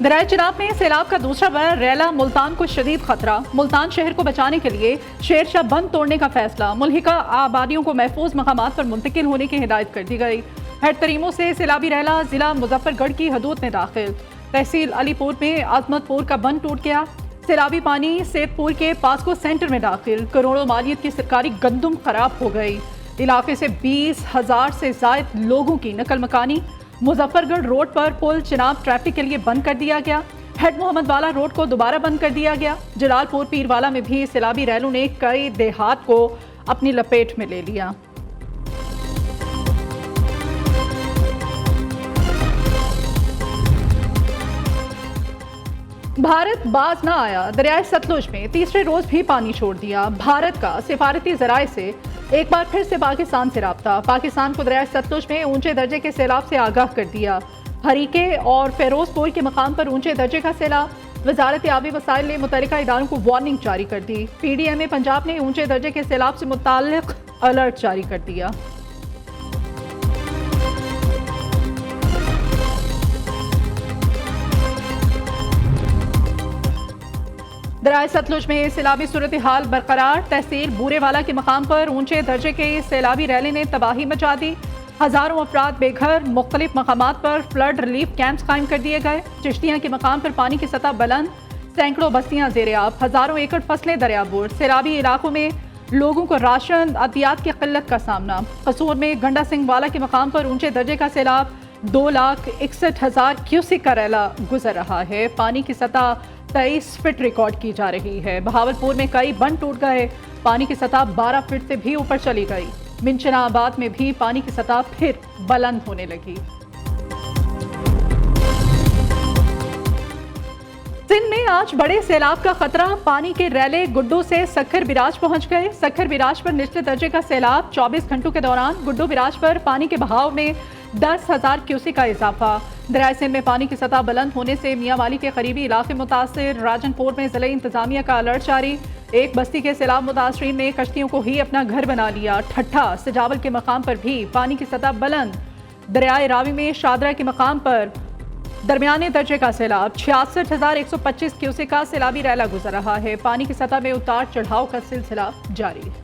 दरियाए चिनाब में सैलाब का दूसरा बार रेला मुल्तान को शदीद खतरा। मुल्तान शहर को बचाने के लिए शेरशाह बंद तोड़ने का फैसला। मुल्हिका आबादियों को महफूज मकामात पर मुंतकिल होने की हिदायत कर दी गई। हेड तरीमों से सैलाबी रेला जिला मुजफ्फरगढ़ की हदूद में दाखिल। तहसील अलीपुर में आजमतपुर का बंद टूट गया। सैलाबी पानी सेतपुर के पास्को सेंटर में दाखिल। करोड़ों मालियत की सरकारी गंदुम खराब हो गई। इलाके से 20,000 से ज्यादा लोगों की नकल मकानी। मुजफ्फरगढ़ रोड पर पुल चिनाब ट्रैफिक के लिए बंद कर दिया गया। हेड मोहम्मद वाला रोड को दोबारा बंद कर दिया गया। जलालपुर पीरवाला में भी सैलाबी रैलों ने कई देहात को अपनी लपेट में ले लिया। भारत बाज ना आया। दरियाए सतलुज में तीसरे रोज भी पानी छोड़ दिया। भारत का सिफारती जराये से एक बार फिर से पाकिस्तान से राब्ता। पाकिस्तान को दरियाए सतलुज में ऊंचे दर्जे के सैलाब से आगाह कर दिया। हरीके और फेरोजपुर के मकाम पर ऊंचे दर्जे का सैलाब। वजारत आबी वसाइल ने मुतल्लिका इदारों को वार्निंग जारी कर दी। PDMA पंजाब ने ऊंचे दर्जे के सैलाब से मुताल्लिक अलर्ट जारी कर दिया। दरियाए सतलुज में सैलाबी सूरत हाल बरकरार। तहसील बूरेवाला के मकाम पर ऊंचे दर्जे के सैलाबी रैले ने तबाही मचा दी। हजारों अफराद बेघर। मुख्तलिफ मकामात पर फ्लड रिलीफ कैंप्स कायम कर दिए गए। चिश्तियां के मकाम पर पानी की सतह बुलंद। सैकड़ों बस्तियां ज़ेर-ए-आब। हजारों एकड़ फसलें दरियाबुर। सैलाबी इलाकों में लोगों को राशन अतियात की किल्लत का सामना। कसूर में गंडा सिंह वाला के मकाम पर ऊंचे दर्जे का सैलाब। 2,61,000 क्यूसिक का रैला गुजर रहा है। पानी की सतह 23 फीट रिकॉर्ड की जा रही है। बहावलपुर में कई बंद टूट गए। पानी की सतह 12 फीट से भी ऊपर चली गई। मिंचनाबाद में भी पानी की सतह फिर बुलंद होने लगी। सिंध में आज बड़े सैलाब का खतरा। पानी के रैले गुड्डू से सक्खर बिराज पहुंच गए। सक्खर बिराज पर निचले दर्जे का सैलाब। 24 घंटों के दौरान गुड्डू बिराज पर पानी के बहाव में 10,000 क्यूसिक का इजाफा। दरियाए सिंध में पानी की सतह बुलंद होने से मियां वाली के करीबी इलाके मुतासिर। राजनपुर में जिले इंतजामिया का अलर्ट जारी। एक बस्ती के सैलाब मुतासरीन ने कश्तियों को ही अपना घर बना लिया। ठट्ठा सजावल के मकाम पर भी पानी की सतह बुलंद। दरियाए रावी में शादरा के मकाम पर दरमियाने दर्जे का सैलाब। 66,125 क्यूसिक का सैलाबी रैला गुजर रहा है। पानी की सतह में उतार चढ़ाव का सिलसिला जारी है।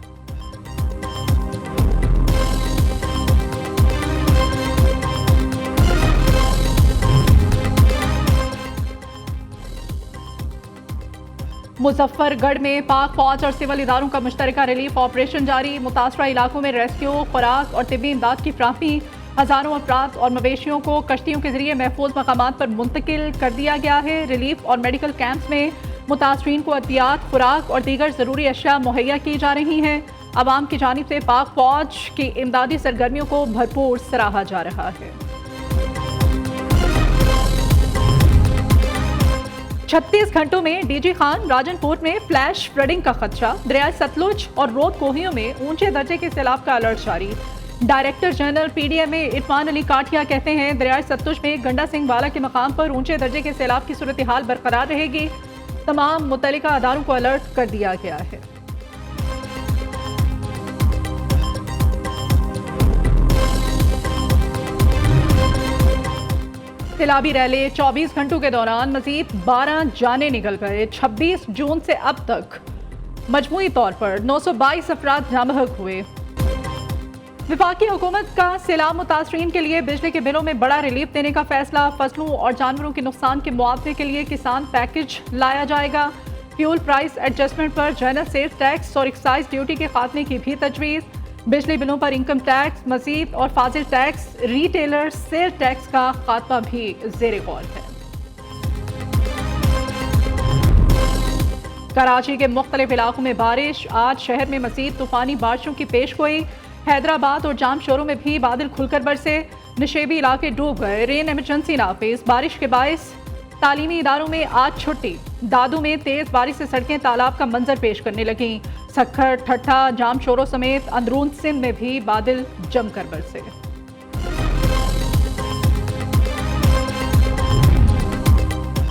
मुजफ्फरगढ़ में पाक फौज और सिविल इदारों का मुश्तरका रिलीफ ऑपरेशन जारी। मुतासरा इलाकों में रेस्क्यू, खुराक और तिब्बी इमदाद की फ्राहमी। हजारों अफराद और मवेशियों को कश्तियों के जरिए महफूज मकामात पर मुंतकिल कर दिया गया है। रिलीफ और मेडिकल कैंप्स में मुतासरीन को अतियात, खुराक और दीगर जरूरी अशिया मुहैया की जा रही हैं। अवाम की जानिब से पाक फौज की इमदादी सरगर्मियों को भरपूर सराहा जा रहा है। 36 घंटों में डीजी खान राजनपुर में फ्लैश फ्लडिंग का खदशा। दरियाए सतलुज और रोद कोहियों में ऊंचे दर्जे के सैलाब का अलर्ट जारी। Director general PDMA Irfan Ali Kathia कहते हैं दरियाए सतलुज में गंडा सिंह वाला के मकाम पर ऊंचे दर्जे के सैलाब की सूरत हाल बरकरार रहेगी। तमाम मुतल्लिका अदारों को अलर्ट कर दिया गया है। सैलाबी रैले 24 घंटों के दौरान मजीद 12 जाने निकल गए। 26 जून से अब तक मजमूई तौर पर 922 अफराद नामहक हुए। विफाकी हुकूमत का सैलाब मुतासरीन के लिए बिजली के बिलों में बड़ा रिलीफ देने का फैसला। फसलों और जानवरों के नुकसान के मुआवजे के लिए किसान पैकेज लाया जाएगा। फ्यूल प्राइस एडजस्टमेंट पर जनरल सेल्स टैक्स और एक्साइज ड्यूटी के खात्मे की भी तजवीज़। बिजली बिलों पर इनकम टैक्स, मजीद और फाजिल टैक्स, रिटेलर सेल टैक्स का खात्मा भी ज़ेरे गौर है। कराची के मुख्तलिफ इलाकों में बारिश। आज शहर में मजीद तूफानी बारिशों की पेशगोई। हैदराबाद और जाम शोरों में भी बादल खुलकर बरसे। नशेबी इलाके डूब गए। रेन एमरजेंसी नाफिज। बारिश के बायस तालीमी इदारों में आज छुट्टी। दादू में तेज बारिश से सड़कें तालाब का मंजर पेश करने लगीं। सक्खर, ठट्ठा, जाम शोरों समेत अंदरून सिंध में भी बादल जमकर बरसे।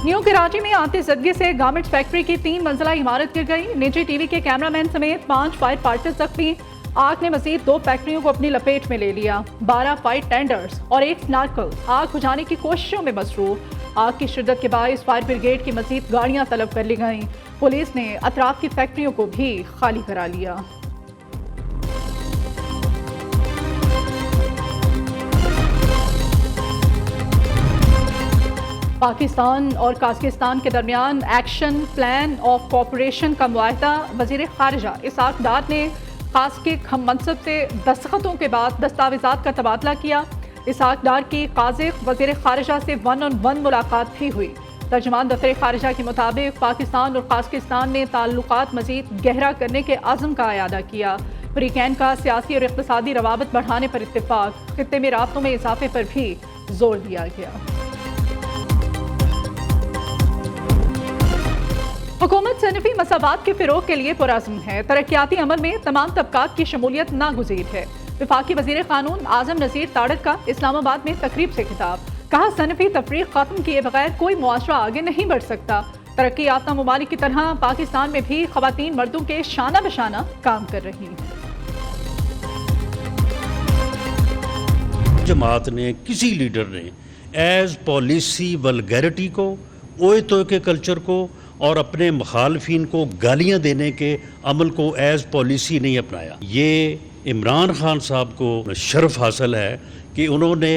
न्यू कराची में आते जदगे से गारमेंट्स फैक्ट्री की 3 मंजिला इमारत गिर गई। निजी टीवी के कैमरामैन समेत 5 फायर फाइटर्स जख्मी। आग ने मजीद 2 फैक्ट्रियों को अपनी लपेट में ले लिया। 12 फायर टेंडर्स और 1 स्नार्कल आग बुझाने की कोशिशों में मसरूफ। आग की शिद्दत के बायस फायर ब्रिगेड की मजीद गाड़ियां तलब कर ली गईं। पुलिस ने अतराफ की फैक्ट्रियों को भी खाली करा लिया। पाकिस्तान और काज़किस्तान के दरमियान एक्शन प्लान ऑफ कोऑपरेशन का मुआहदा वज़ीर ख़ारिजा इसाक डार ने काज़किक हम मनसब से दस्तखतों के बाद दस्तावेज़ात का तबादला किया। इसाक डार की काज़िक वज़ीर ख़ारिजा से 1-on-1 मुलाकात भी हुई। तर्जुमान दफ्तर ख़ारिजा के मुताबिक पाकिस्तान और काज़किस्तान ने ताल्लुकात मज़ीद गहरा करने के अज़्म का अयादा किया। फ्रीकैन का सियासी और इक़्तिसादी रवाबत बढ़ाने पर इत्तेफाक, खित्ते में राब्तों में इजाफे पर भी जोर दिया गया। हुकूमत सनफ़ी मसावात के फ़रोग़ के लिए पुरअज़्म है। तरक्याती अमल में तमाम तबकात की शमूलियत नागुज़ीर है। वफाकी वज़ीर क़ानून आज़म नज़ीर ताड़क का इस्लामाबाद में तकरीब से खिताब, कहा सनफ़ी तफ़रीक़ ख़त्म किए बगैर कोई मुआशरा आगे नहीं बढ़ सकता। तरक्की याफ्ता ममालिक की तरह पाकिस्तान में भी ख़वातीन मर्दों के शाना बशाना काम कर रही हैं। जमात ने किसी लीडर ने एज पॉलिसी वल्गैरिटी को, ओए तो के कल्चर को और अपने मुखालफिन को गालियां देने के अमल को एज पॉलिसी नहीं अपनाया। ये इमरान खान साहब को शर्फ हासिल है कि उन्होंने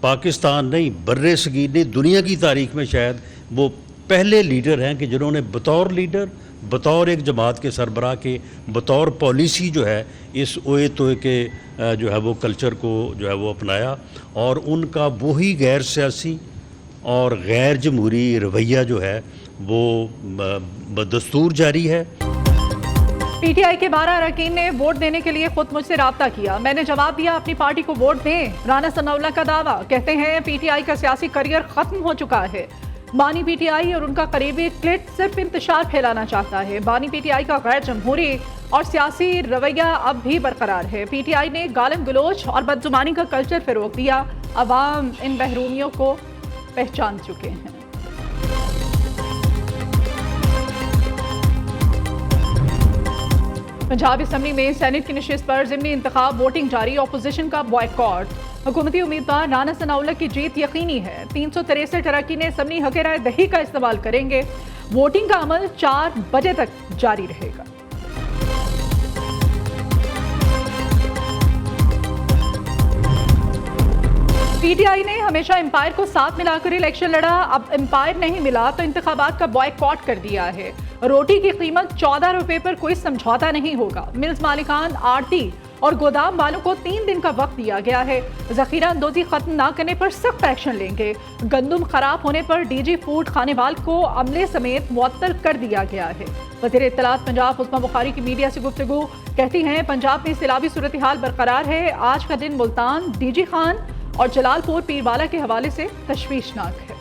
पाकिस्तान नहीं बर्रे सगीर नहीं दुनिया की तारीख में शायद वो पहले लीडर हैं कि जिन्होंने बतौर लीडर, बतौर एक जमात के सरबराह के, बतौर पॉलिसी जो है इस ओए तोए के जो है वो कल्चर को जो है वो अपनाया। और उनका वही गैर सियासी और गैर जमहूरी रवैया जो है वो बदस्तूर जारी है। पीटीआई के 12 अरकान ने वोट देने के लिए खुद मुझसे राब्ता किया। मैंने जवाब दिया अपनी पार्टी को वोट दें। राना सनाउल्लाह का दावा, कहते हैं पीटीआई का सियासी करियर खत्म हो चुका है। बानी पीटीआई और उनका करीबी क्लिट सिर्फ इंतशार फैलाना चाहता है। बानी पीटीआई का गैर जमहूरी और सियासी रवैया अब भी बरकरार है। पीटीआई ने गालिब गलोच और बदजुबानी का कल्चर फरोग दिया। अवाम इन बहरूमियों को पहचान चुके हैं। पंजाब असम्बली में सेनेट की नशिस्त पर ज़िमनी इंतखाब वोटिंग जारी, ऑपोजिशन का बॉयकॉट। हुकूमती उम्मीदवार राना सनाउल्लाह की जीत यकीनी है। 363 अरकान असम्बली हक़ राय दही का इस्तेमाल करेंगे। वोटिंग का अमल 4 बजे तक जारी रहेगा। पीटीआई ने हमेशा एम्पायर को साथ मिलाकर इलेक्शन लड़ा, अब एम्पायर नहीं मिला तो इंतखाबात का बॉयकॉट कर दिया है। रोटी की कीमत 14 रुपए पर कोई समझौता नहीं होगा। मिल्स मालिकान, आड़ती और गोदाम वालों को 3 दिन का वक्त दिया गया है। जखीरा अंदोजी खत्म न करने पर सख्त एक्शन लेंगे। गंदम खराब होने पर डीजी फूड खानेवाल को अमले समेत मुअत्तल कर दिया गया है। वज़ीर इत्तलात पंजाब उस्मा बुखारी की मीडिया से गुफ्तगू, कहती हैं पंजाब में सैलाबी सूरत हाल बरकरार है। आज का दिन मुल्तान, डीजी खान और जलालपुर पीरवाला के हवाले से तशवीशनाक है।